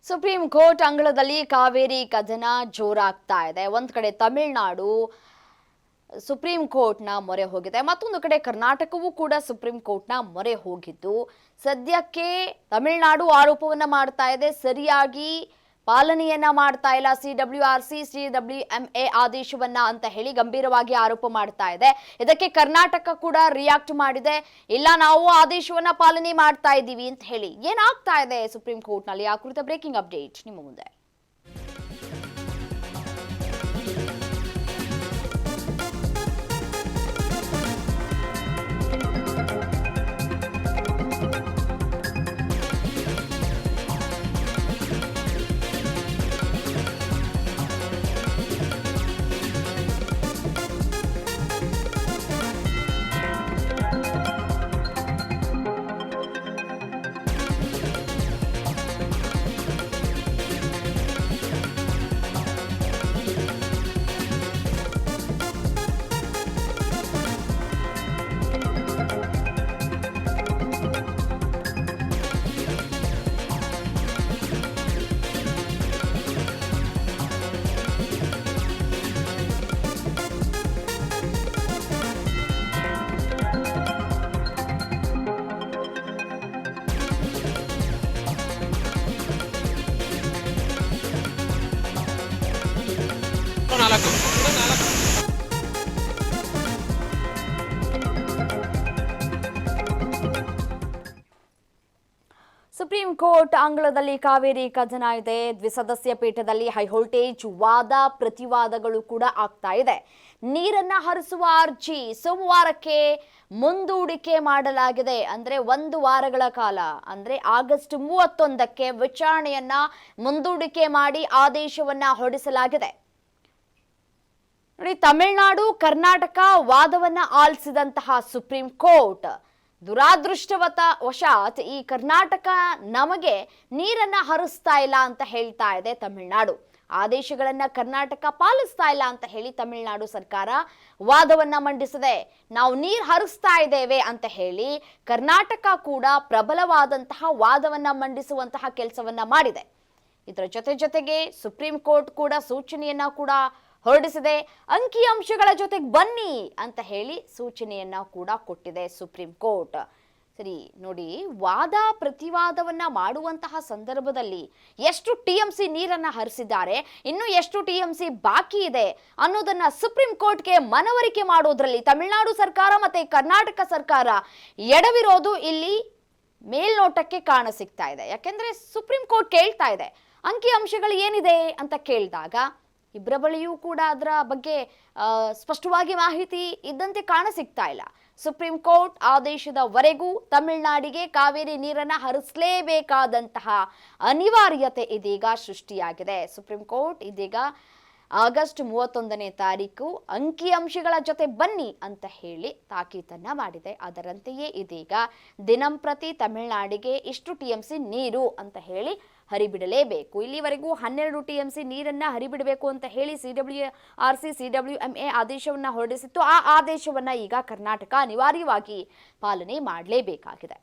Supreme court ಅಂಗಳದಲ್ಲಿ ಕಾವೇರಿ ಕದನ ಜೋರಾಗ್ತಾ ಇದೆ. ಒಂದ್ ಕಡೆ ತಮಿಳುನಾಡು ಸುಪ್ರೀಂ ಕೋರ್ಟ್ನ ಮೊರೆ ಹೋಗಿದೆ, ಮತ್ತೊಂದು ಕಡೆ ಕರ್ನಾಟಕವೂ ಕೂಡ ಸುಪ್ರೀಂ ಕೋರ್ಟ್ನ ಮೊರೆ ಹೋಗಿದ್ದು, ಸದ್ಯಕ್ಕೆ ತಮಿಳುನಾಡು ಆರೋಪವನ್ನ ಮಾಡ್ತಾ ಇದೆ, ಸರಿಯಾಗಿ ಪಾಲನೆಯನ್ನ ಮಾಡ್ತಾ ಇಲ್ಲ CWRC CWMA ಆದೇಶವನ್ನ ಅಂತ ಹೇಳಿ ಗಂಭೀರವಾಗಿ ಆರೋಪ ಮಾಡ್ತಾ ಇದೆ. ಇದಕ್ಕೆ ಕರ್ನಾಟಕ ಕೂಡ ರಿಯಾಕ್ಟ್ ಮಾಡಿದೆ, ಇಲ್ಲ ನಾವು ಆದೇಶವನ್ನ ಪಾಲನೆ ಮಾಡ್ತಾ ಇದ್ದೀವಿ ಅಂತ ಹೇಳಿ. ಏನಾಗ್ತಾ ಇದೆ ಸುಪ್ರೀಂ ಕೋರ್ಟ್ ನಲ್ಲಿ, ಆ ಕುರಿತ ಬ್ರೇಕಿಂಗ್ ಅಪ್ಡೇಟ್ ನಿಮ್ಮ ಮುಂದೆ. ಸುಪ್ರೀಂ ಕೋರ್ಟ್ ಅಂಗಳದಲ್ಲಿ ಕಾವೇರಿ ಕದನ ಇದೆ. ದ್ವಿಸದಸ್ಯ ಪೀಠದಲ್ಲಿ ಹೈವೋಲ್ಟೇಜ್ ವಾದ ಪ್ರತಿವಾದಗಳು ಕೂಡ ಆಗ್ತಾ ಇದೆ. ನೀರನ್ನ ಹರಿಸುವ ಅರ್ಜಿ ಸೋಮವಾರಕ್ಕೆ ಮುಂದೂಡಿಕೆ ಮಾಡಲಾಗಿದೆ. ಅಂದ್ರೆ 1 ವಾರಗಳ ಕಾಲ, ಅಂದ್ರೆ ಆಗಸ್ಟ್ 31ಕ್ಕೆ ವಿಚಾರಣೆಯನ್ನ ಮುಂದೂಡಿಕೆ ಮಾಡಿ ಆದೇಶವನ್ನ ಹೊರಡಿಸಲಾಗಿದೆ. ನೋಡಿ, ತಮಿಳುನಾಡು ಕರ್ನಾಟಕ ವಾದವನ್ನ ಆಲಿಸಿದಂತಹ ಸುಪ್ರೀಂ ಕೋರ್ಟ್ ದುರಾದೃಷ್ಟವಶಾತ್ ಈ ಕರ್ನಾಟಕ ನಮಗೆ ನೀರನ್ನ ಹರಿಸ್ತಾ ಇಲ್ಲ ಅಂತ ಹೇಳ್ತಾ ಇದೆ ತಮಿಳುನಾಡು. ಆದೇಶಗಳನ್ನ ಕರ್ನಾಟಕ ಪಾಲಿಸ್ತಾ ಇಲ್ಲ ಅಂತ ಹೇಳಿ ತಮಿಳುನಾಡು ಸರ್ಕಾರ ವಾದವನ್ನ ಮಂಡಿಸಿದೆ. ನಾವು ನೀರು ಹರಿಸ್ತಾ ಇದ್ದೇವೆ ಅಂತ ಹೇಳಿ ಕರ್ನಾಟಕ ಕೂಡ ಪ್ರಬಲವಾದಂತಹ ವಾದವನ್ನ ಮಂಡಿಸುವಂತಹ ಕೆಲಸವನ್ನ ಮಾಡಿದೆ. ಇದರ ಜೊತೆಗೆ ಸುಪ್ರೀಂ ಕೋರ್ಟ್ ಕೂಡ ಸೂಚನೆಯನ್ನ ಕೂಡ ಹೊರಡಿಸಿದೆ. ಅಂಕಿಅಂಶಗಳ ಜೊತೆಗೆ ಬನ್ನಿ ಅಂತ ಹೇಳಿ ಸೂಚನೆಯನ್ನ ಕೂಡ ಕೊಟ್ಟಿದೆ ಸುಪ್ರೀಂ ಕೋರ್ಟ್. ಸರಿ ನೋಡಿ, ವಾದ ಪ್ರತಿವಾದವನ್ನ ಮಾಡುವಂತಹ ಸಂದರ್ಭದಲ್ಲಿ ಎಷ್ಟು TMC ನೀರನ್ನ ಹರಿಸಿದ್ದಾರೆ, ಇನ್ನು ಎಷ್ಟು TMC ಬಾಕಿ ಇದೆ ಅನ್ನೋದನ್ನ ಸುಪ್ರೀಂ ಕೋರ್ಟ್ಗೆ ಮನವರಿಕೆ ಮಾಡೋದ್ರಲ್ಲಿ ತಮಿಳುನಾಡು ಸರ್ಕಾರ ಮತ್ತೆ ಕರ್ನಾಟಕ ಸರ್ಕಾರ ಎಡವಿರೋದು ಇಲ್ಲಿ ಮೇಲ್ನೋಟಕ್ಕೆ ಕಾಣ ಸಿಗ್ತಾ ಇದೆ. ಯಾಕೆಂದ್ರೆ ಸುಪ್ರೀಂ ಕೋರ್ಟ್ ಕೇಳ್ತಾ ಇದೆ ಅಂಕಿಅಂಶಗಳು ಏನಿದೆ ಅಂತ ಕೇಳಿದಾಗ ಇಬ್ಬರ ಬಳಿಯೂ ಕೂಡ ಅದರ ಬಗ್ಗೆ ಸ್ಪಷ್ಟವಾಗಿ ಮಾಹಿತಿ ಇದ್ದಂತೆ ಕಾಣ ಸಿಗ್ತಾ ಇಲ್ಲ. ಸುಪ್ರೀಂ ಕೋರ್ಟ್ ಆದೇಶದವರೆಗೂ ತಮಿಳುನಾಡಿಗೆ ಕಾವೇರಿ ನೀರನ್ನ ಹರಿಸಲೇಬೇಕಾದಂತಹ ಅನಿವಾರ್ಯತೆ ಇದೀಗ ಸೃಷ್ಟಿಯಾಗಿದೆ. ಸುಪ್ರೀಂ ಕೋರ್ಟ್ ಇದೀಗ ಆಗಸ್ಟ್ 31ನೇ ತಾರೀಕು ಅಂಕಿಅಂಶಗಳ ಜೊತೆ ಬನ್ನಿ ಅಂತ ಹೇಳಿ ತಾಕೀತನ್ನ ಮಾಡಿದೆ. ಅದರಂತೆಯೇ ಇದೀಗ ದಿನಂಪ್ರತಿ ತಮಿಳುನಾಡಿಗೆ ಇಷ್ಟು TMC ನೀರು ಅಂತ ಹೇಳಿ ಹರಿಬಿಡಲೇಬೇಕು. ಇಲ್ಲಿವರೆಗೂ 12 TMC ನೀರನ್ನ ಹರಿಬಿಡಬೇಕು ಅಂತ ಹೇಳಿ CWRC CWMA ಆದೇಶವನ್ನ ಹೊರಡಿಸಿತ್ತು. ಆ ಆದೇಶವನ್ನ ಈಗ ಕರ್ನಾಟಕ ಅನಿವಾರ್ಯವಾಗಿ ಪಾಲನೆ ಮಾಡಲೇಬೇಕಾಗಿದೆ.